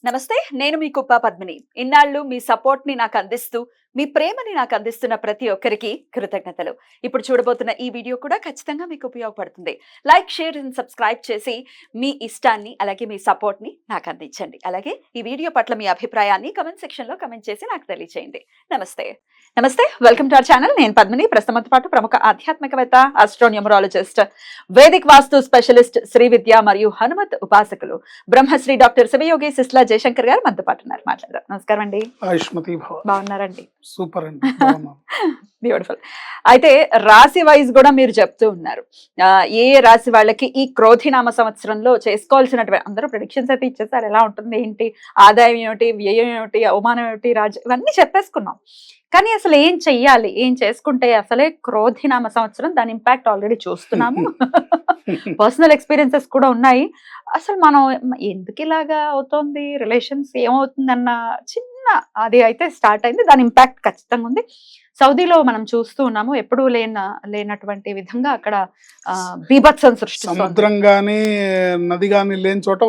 నమస్తే. నేను మీ కుప్ప పద్మిని. ఇన్నాళ్ళు మీ సపోర్ట్‌ని నాకందిస్తూ, మీ ప్రేమని నాకందిస్తున్న ప్రతి ఒక్కరికి కృతజ్ఞతలు. ఇప్పుడు చూడబోతున్న ఈ వీడియో కూడా ఖచ్చితంగా మీకు ఉపయోగపడుతుంది. లైక్, షేర్ అండ్ సబ్స్క్రైబ్ చేసి మీ ఇష్టాన్ని అలాగే మీ సపోర్ట్‌ని నాకందించండి. అలాగే ఈ వీడియో పట్ల మీ అభిప్రాయాన్ని కామెంట్ సెక్షన్‌లో కామెంట్ చేసి నాకు తెలియజేయండి. నమస్తే. నమస్తే. Welcome to our channel. నేను పద్మిని. ప్రస్తుతంతో పాటు ప్రముఖ ఆధ్యాత్మికవేత్త, ఆస్ట్రోన్యూమరాలజిస్ట్, వేదిక్ వాస్తు స్పెషలిస్ట్, శ్రీ విద్య మరియు హనుమత్ ఉపాసకులు బ్రహ్మశ్రీ డాక్టర్ శివయోగి సిస్లా జయశంకర్ గారు మనతో పాటు ఉన్నారు. మాట్లాడదాం. నమస్కారం అండి. బాగున్నారండి? సూపర్ అండి. బ్యూటిఫుల్. అయితే రాశి వైజ్ కూడా మీరు చెప్తూ ఉన్నారు. ఏ రాశి వాళ్ళకి ఈ క్రోధినామ సంవత్సరంలో చేసుకోవాల్సినటువంటి అందరూ ప్రెడిక్షన్స్ అయితే ఇచ్చేసారు. ఎలా ఉంటుంది, ఏంటి, ఆదాయం ఏమిటి, వ్యయం ఏమిటి, అవమానం ఏమిటి, ఇవన్నీ చెప్పేసుకున్నాం. కానీ అసలు ఏం చెయ్యాలి, ఏం చేసుకుంటే అసలే క్రోధినామ సంవత్సరం, దాని ఇంపాక్ట్ ఆల్రెడీ చూస్తున్నాము. పర్సనల్ ఎక్స్పీరియన్సెస్ కూడా ఉన్నాయి. అసలు మనం ఎందుకు ఇలాగా అవుతోంది, రిలేషన్స్ ఏమవుతుందన్న చిన్న అది అయితే స్టార్ట్ అయింది. దాని ఇంపాక్ట్ ఖచ్చితంగా ఉంది. సౌదీలో మనం చూస్తూ ఉన్నాము. ఎప్పుడూ లేనటువంటి విధంగా అక్కడ బీభత్సం సృష్టిస్తుంది. సముద్రం గానీ నది గానీ లేని చోట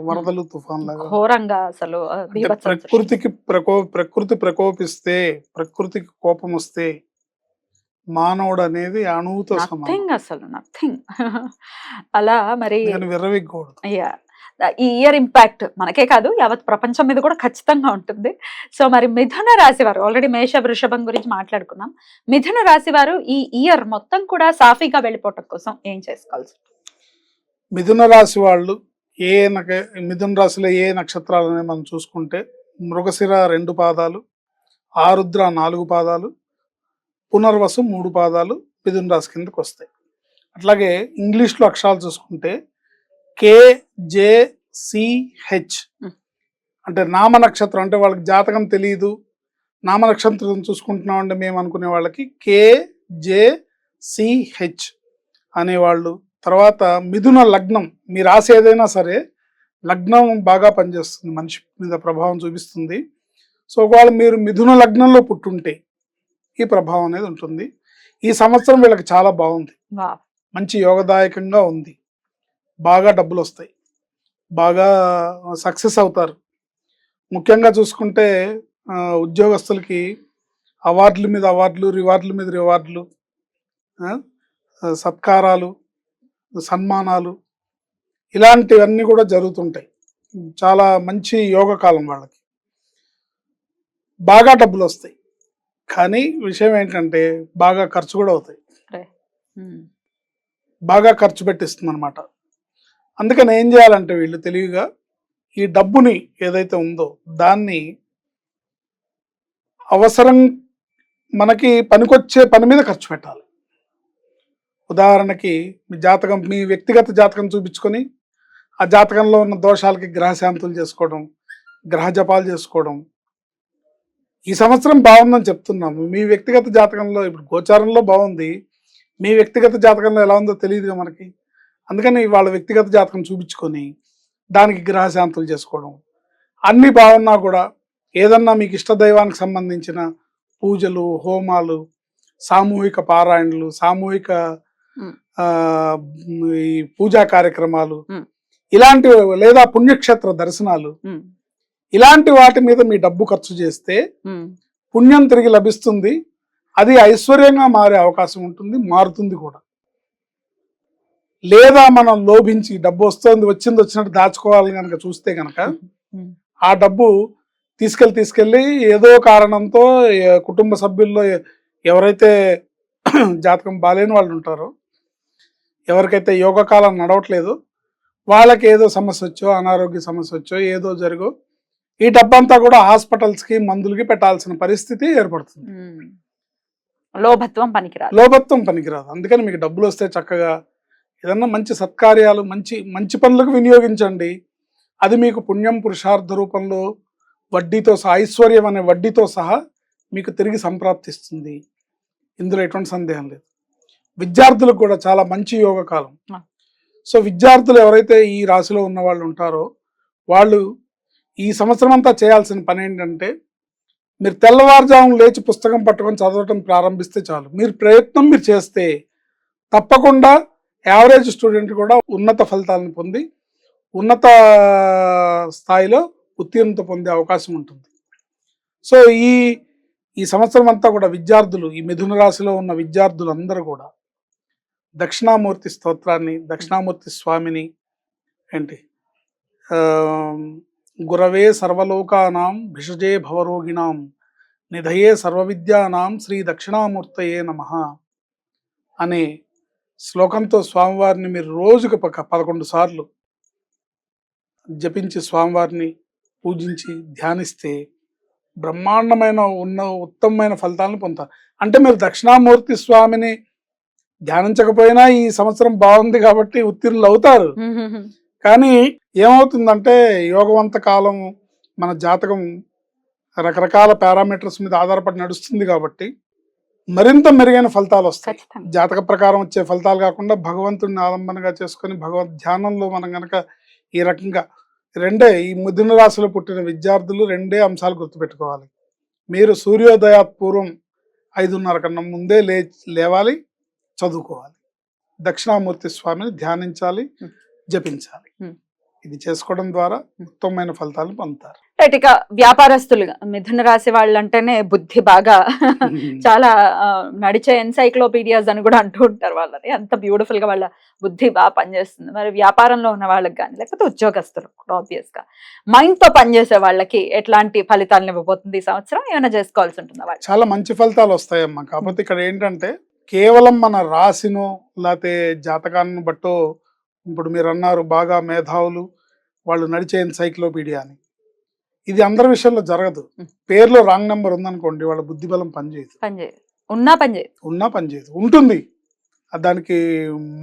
వరదలు, తుఫాన్ లాగా ఘోరంగా అసలు ప్రకృతి ప్రకోపిస్తే, ప్రకృతికి కోపం వస్తే మానవుడు అనేది అణువుతో నథింగ్, అసలు నథింగ్. అలా మరి విర్రవిగ్గూడదు. ఈ ఇయర్ ఇంపాక్ట్ మనకే కాదు, యావత్ ప్రపంచం మీద కూడా ఖచ్చితంగా ఉంటుంది. సో మరి మిథున రాశి వారు, ఆల్రెడీ మేష వృషభం గురించి మాట్లాడుకున్నాం. మిథున రాశి వారు ఈ ఇయర్ మొత్తం కూడా సాఫీగా వెళ్ళిపోవటం కోసం ఏం చేసుకోవాల్సి? మిథున రాశి వాళ్ళు మిథున రాశిలో ఏ నక్షత్రాలని మనం చూసుకుంటే, మృగశిర 2 పాదాలు, ఆరుద్ర 4 పాదాలు, పునర్వసు 3 పాదాలు మిథున రాశి కిందకి వస్తాయి. అట్లాగే ఇంగ్లీష్లో అక్షరాలు చూసుకుంటే KJCH అంటే నామ నక్షత్రం. అంటే వాళ్ళకి జాతకం తెలియదు, నామ నక్షత్రం చూసుకుంటున్నాం అంటే మేము అనుకునే వాళ్ళకి KJCH అనేవాళ్ళు. తర్వాత మిథున లగ్నం, మీ రాశి ఏదైనా సరే లగ్నం బాగా పనిచేస్తుంది, మనిషి మీద ప్రభావం చూపిస్తుంది. సో ఒకవేళ మీరు మిథున లగ్నంలో పుట్టుంటే ఈ ప్రభావం అనేది ఉంటుంది. ఈ సంవత్సరం వీళ్ళకి చాలా బాగుంది, మంచి యోగదాయకంగా ఉంది. బాగా డబ్బులు వస్తాయి, బాగా సక్సెస్ అవుతారు. ముఖ్యంగా చూసుకుంటే ఉద్యోగస్తులకి అవార్డుల మీద అవార్డులు, రివార్డుల మీద రివార్డులు, సత్కారాలు, సన్మానాలు ఇలాంటివన్నీ కూడా జరుగుతుంటాయి. చాలా మంచి యోగకాలం వాళ్ళకి, బాగా డబ్బులు వస్తాయి. కానీ విషయం ఏంటంటే బాగా ఖర్చు కూడా అవుతాయి, బాగా ఖర్చు పెట్టిస్తుంది అనమాట. అందుకని ఏం చేయాలంటే వీళ్ళు తెలివిగా ఈ డబ్బుని ఏదైతే ఉందో దాన్ని అవసరం మనకి పనికొచ్చే పని మీద ఖర్చు పెట్టాలి. ఉదాహరణకి మీ వ్యక్తిగత జాతకం చూపించుకొని ఆ జాతకంలో ఉన్న దోషాలకి గ్రహశాంతులు చేసుకోవడం, గ్రహ జపాలు చేసుకోవడం. ఈ సంవత్సరం బాగుందని చెప్తున్నాము. మీ వ్యక్తిగత జాతకంలో ఇప్పుడు గోచారంలో బాగుంది, మీ వ్యక్తిగత జాతకంలో ఎలా ఉందో తెలియదుగా మనకి. అందుకని వాళ్ళ వ్యక్తిగత జాతకం చూపించుకొని దానికి గ్రహశాంతులు చేసుకోవడం. అన్నీ బాగున్నా కూడా ఏదన్నా మీకు ఇష్టదైవానికి సంబంధించిన పూజలు, హోమాలు, సామూహిక పారాయణలు, సామూహిక ఈ పూజా కార్యక్రమాలు ఇలాంటివి, లేదా పుణ్యక్షేత్ర దర్శనాలు, ఇలాంటి వాటి మీద మీ డబ్బు ఖర్చు చేస్తే పుణ్యం తిరిగి లభిస్తుంది. అది ఐశ్వర్యంగా మారే అవకాశం ఉంటుంది, మారుతుంది కూడా. లేదా మనం లోభించి డబ్బు వచ్చినట్టు దాచుకోవాలని కనుక చూస్తే కనుక ఆ డబ్బు తీసుకెళ్ళి ఏదో కారణంతో కుటుంబ సభ్యుల్లో ఎవరైతే జాతకం బాలేని వాళ్ళు ఉంటారో, ఎవరికైతే యోగకాలం నడవట్లేదు, వాళ్ళకి ఏదో సమస్య వచ్చో, అనారోగ్య సమస్య వచ్చో, ఏదో జరుగో ఈ డబ్బంతా కూడా హాస్పిటల్స్కి, మందులకి పెట్టాల్సిన పరిస్థితి ఏర్పడుతుంది. లోభత్వం పనికిరాదు. అందుకని మీకు డబ్బులు వస్తే చక్కగా ఏదన్నా మంచి సత్కార్యాలు, మంచి పనులకు వినియోగించండి. అది మీకు పుణ్యం, పురుషార్థ రూపంలో వడ్డీతో సహా, ఐశ్వర్యం అనే వడ్డీతో సహా మీకు తిరిగి సంప్రాప్తిస్తుంది. ఇందులో ఎటువంటి సందేహం లేదు. విద్యార్థులకు కూడా చాలా మంచి యోగకాలం. సో విద్యార్థులు ఎవరైతే ఈ రాశిలో ఉన్న వాళ్ళు ఉంటారో వాళ్ళు ఈ సంవత్సరం అంతా చేయాల్సిన పని ఏంటంటే, మీరు తెల్లవారుజామున లేచి పుస్తకం పట్టుకొని చదవటం ప్రారంభిస్తే చాలు. మీరు చేస్తే తప్పకుండా యావరేజ్ స్టూడెంట్ కూడా ఉన్నత ఫలితాలను పొంది ఉన్నత స్థాయిలో ఉత్తీర్ణత పొందే అవకాశం ఉంటుంది. సో ఈ సంవత్సరం అంతా కూడా విద్యార్థులు, ఈ మిథున రాశిలో ఉన్న విద్యార్థులందరూ కూడా దక్షిణామూర్తి స్తోత్రాన్ని, దక్షిణామూర్తి స్వామిని ఏంటి గురవే సర్వలోకానాం భిషజే భవరోగిణాం నిధయే సర్వవిద్యానాం శ్రీ దక్షిణామూర్తయే నమః అనే శ్లోకంతో స్వామివారిని మీరు రోజుకు 11 సార్లు జపించి స్వామివారిని పూజించి ధ్యానిస్తే బ్రహ్మాండమైన ఉత్తమమైన ఫలితాలను పొందుతారు. అంటే మీరు దక్షిణామూర్తి స్వామిని ధ్యానించకపోయినా ఈ సంవత్సరం బాగుంది కాబట్టి ఉత్తీర్ణులు అవుతారు. కానీ ఏమవుతుందంటే యోగవంత కాలం మన జాతకం రకరకాల పారామీటర్స్ మీద ఆధారపడి నడుస్తుంది కాబట్టి మరింత మెరుగైన ఫలితాలు వస్తాయి. జాతక ప్రకారం వచ్చే ఫలితాలు కాకుండా భగవంతుడిని ఆలంబనగా చేసుకొని భగవద్ ధ్యానంలో మనం గనక ఈ రకంగా ఈ మిథున రాశిలో పుట్టిన విద్యార్థులు 2 అంశాలు గుర్తుపెట్టుకోవాలి. మీరు సూర్యోదయాత్ పూర్వం 5:30 కన్నా ముందే లేవాలి, చదువుకోవాలి, దక్షిణామూర్తి స్వామిని ధ్యానించాలి, జపించాలి. ఇది చేసుకోవడం ద్వారా ఉత్తమమైన ఫలితాలను పొందుతారు. రైట్. ఇక వ్యాపారస్తులుగా మిథున రాశి వాళ్ళు అంటేనే బుద్ధి బాగా చాలా నడిచే ఎన్సైక్లోపీడియాస్ అని కూడా అంటూ ఉంటారు. వాళ్ళని అంత బ్యూటిఫుల్ గా వాళ్ళ బుద్ధి బాగా పనిచేస్తుంది. మరి వ్యాపారంలో ఉన్న వాళ్ళకి కానీ లేకపోతే ఉద్యోగస్తులు ఆబ్వియస్ గా మైండ్ తో పనిచేసే వాళ్ళకి ఎట్లాంటి ఫలితాలను ఇవ్వబోతుంది ఈ సంవత్సరం? ఏమైనా చేసుకోవాల్సి ఉంటుందా? వాళ్ళు చాలా మంచి ఫలితాలు వస్తాయమ్మా. కాకపోతే ఇక్కడ ఏంటంటే కేవలం మన రాశినో లేకపోతే జాతకాన్ని బట్టో, ఇప్పుడు మీరు అన్నారు బాగా మేధావులు వాళ్ళు నడిచే ఎన్సైక్లోపీడియా అని, ఇది అందరి విషయంలో జరగదు. పేరులో రాంగ్ నెంబర్ ఉందనుకోండి, వాళ్ళ బుద్ధి బలం పనిచేయదు. ఉన్నా పనిచేయదు, ఉంటుంది, దానికి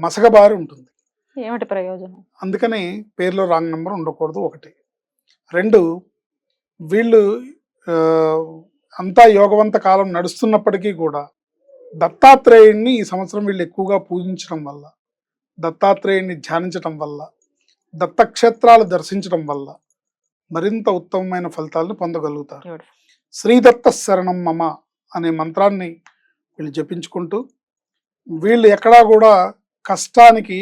మసకబారి ఉంటుంది. ఏమిటి ప్రయోజనం? అందుకని పేరులో రాంగ్ నెంబర్ ఉండకూడదు. 1. 2, వీళ్ళు అంతా యోగవంత కాలం నడుస్తున్నప్పటికీ కూడా దత్తాత్రేయుడిని ఈ సంవత్సరం వీళ్ళు ఎక్కువగా పూజించడం వల్ల, దత్తాత్రేయుడిని ధ్యానించడం వల్ల, దత్తక్షేత్రాలు దర్శించడం వల్ల మరింత ఉత్తమమైన ఫలితాలను పొందగలుగుతారు. శ్రీదత్త శరణం మమ అనే మంత్రాన్ని వీళ్ళు జపించుకుంటూ వీళ్ళు ఎక్కడా కూడా కష్టానికి,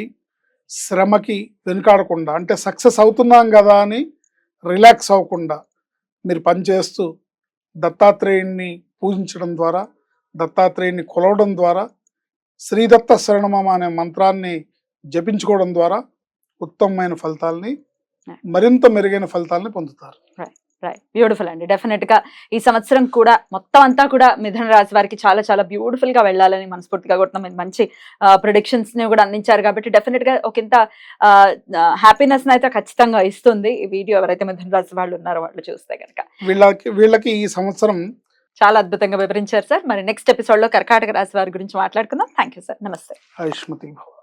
శ్రమకి వెనుకాడకుండా, అంటే సక్సెస్ అవుతున్నాం కదా అని రిలాక్స్ అవ్వకుండా మీరు పనిచేస్తూ దత్తాత్రేయుడిని పూజించడం ద్వారా, దత్తాత్రేయుడిని కొలవడం ద్వారా, శ్రీదత్త శరణమమ అనే మంత్రాన్ని జపించుకోవడం ద్వారా ఉత్తమమైన ఫలితాలని, మరింత మెరుగైన ఫలితాలని పొందుతారు. బ్యూటిఫుల్ అండి. డెఫినెట్ గా ఈ సంవత్సరం కూడా మొత్తం అంతా కూడా మిథున రాశి వారికి చాలా చాలా బ్యూటిఫుల్ గా వెళ్ళాలని మనస్ఫూర్తిగా కూడా మంచి ప్రిడిక్షన్స్ ని కూడా అందించారు కాబట్టి డెఫినెట్ గా ఒక ఇంత హ్యాపీనెస్ అయితే ఖచ్చితంగా ఇస్తుంది ఈ వీడియో. ఎవరైతే మిథున రాశి వాళ్ళు ఉన్నారో వాళ్ళు చూస్తే కనుక వీళ్ళకి ఈ సంవత్సరం చాలా అద్భుతంగా వివరించారు సార్. మరి నెక్స్ట్ ఎపిసోడ్ లో కర్కాటక రాశి వారి గురించి మాట్లాడుకుందాం. Thank you sir. నమస్తే. ఆయుష్మతి భవ.